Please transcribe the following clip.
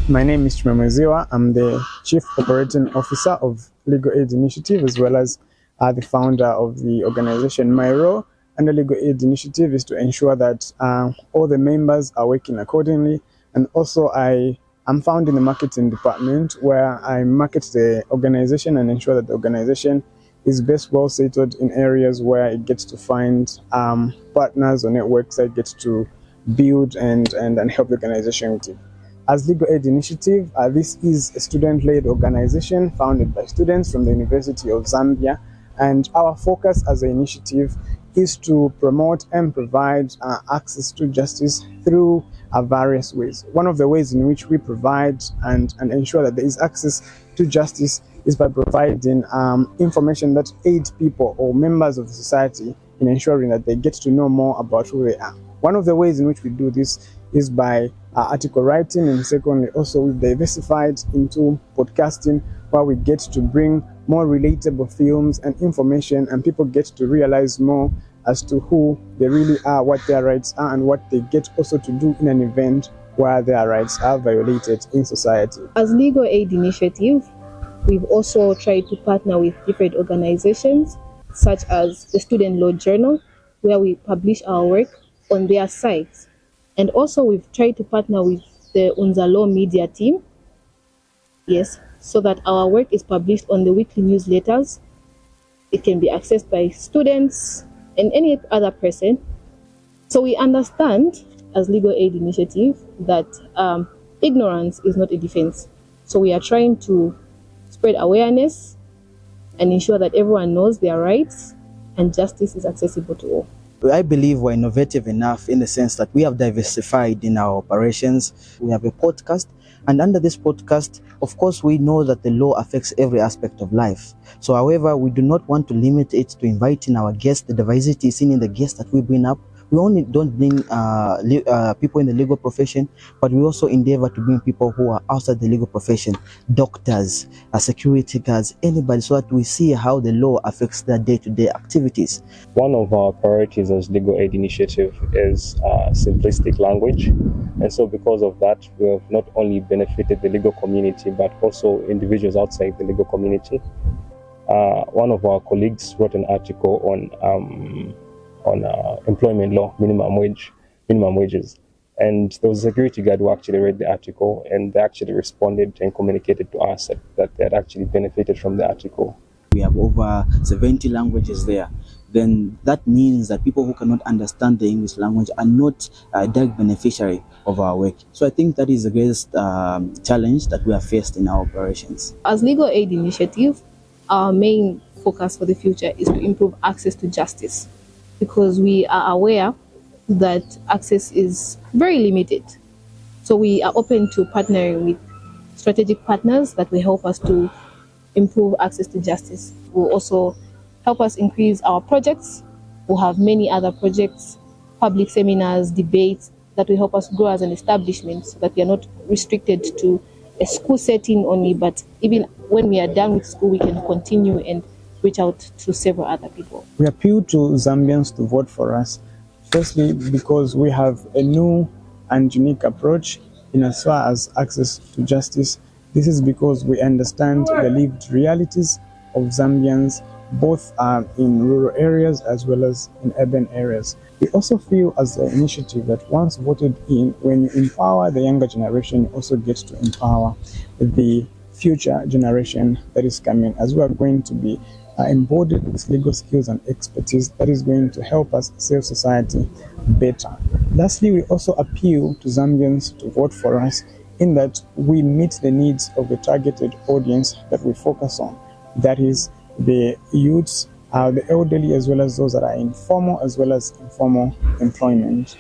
My name is Chimamweziwa. I'm the Chief Operating Officer of Legal Aid Initiative, as well as the founder of the organization. My role under Legal Aid Initiative is to ensure that all the members are working accordingly, and also I'm found in the marketing department, where I market the organization and ensure that the organization is best well settled in areas where it gets to find partners or networks that it gets to build and help the organization with. As Legal Aid Initiative, this is a student-led organization founded by students from the University of Zambia, and our focus as an initiative is to promote and provide access to justice through various ways. One of the ways in which we provide and ensure that there is access to justice is by providing information that aids people or members of the society in ensuring that they get to know more about who they are. One of the ways in which we do this is by article writing, and secondly, also we've diversified into podcasting, where we get to bring more relatable films and information, and people get to realize more as to who they really are, what their rights are, and what they get also to do in an event where their rights are violated in society. As Legal Aid Initiative, we've also tried to partner with different organizations, such as the Student Law Journal, where we publish our work on their sites. And also we've tried to partner with the Unza Law Media team, yes, so that our work is published on the weekly newsletters. It can be accessed by students and any other person. So we understand as Legal Aid Initiative that ignorance is not a defense. So we are trying to spread awareness and ensure that everyone knows their rights and justice is accessible to all. I believe we're innovative enough in the sense that we have diversified in our operations. We have a podcast, and under this podcast, of course, we know that the law affects every aspect of life. So, however, we do not want to limit it to inviting our guests. The diversity is seen in the guests that we bring up. We only don't bring people in the legal profession, but we also endeavor to bring people who are outside the legal profession, doctors, security guards, anybody, so that we see how the law affects their day-to-day activities. One of our priorities as Legal Aid Initiative is simplistic language. And so because of that, we have not only benefited the legal community, but also individuals outside the legal community. One of our colleagues wrote an article on employment law, minimum wages. And there was a security guard who actually read the article, and they actually responded and communicated to us that they had actually benefited from the article. We have over 70 languages there. Then that means that people who cannot understand the English language are not a direct beneficiary of our work. So I think that is the greatest challenge that we have faced in our operations. As Legal Aid Initiative, our main focus for the future is to improve access to justice, because we are aware that access is very limited. So we are open to partnering with strategic partners that will help us to improve access to justice. Will also help us increase our projects. We'll have many other projects, public seminars, debates that will help us grow as an establishment, so that we are not restricted to a school setting only, but even when we are done with school, we can continue and reach out to several other people. We appeal to Zambians to vote for us, firstly because we have a new and unique approach in as far as access to justice. This is because we understand the lived realities of Zambians, both in rural areas as well as in urban areas. We also feel as an initiative that once voted in, when you empower the younger generation, you also get to empower the future generation that is coming, as we are going to be embodied with legal skills and expertise that is going to help us serve society better. Lastly, we also appeal to Zambians to vote for us, in that we meet the needs of the targeted audience that we focus on. That is the youths, the elderly, as well as those that are in formal as well as informal employment.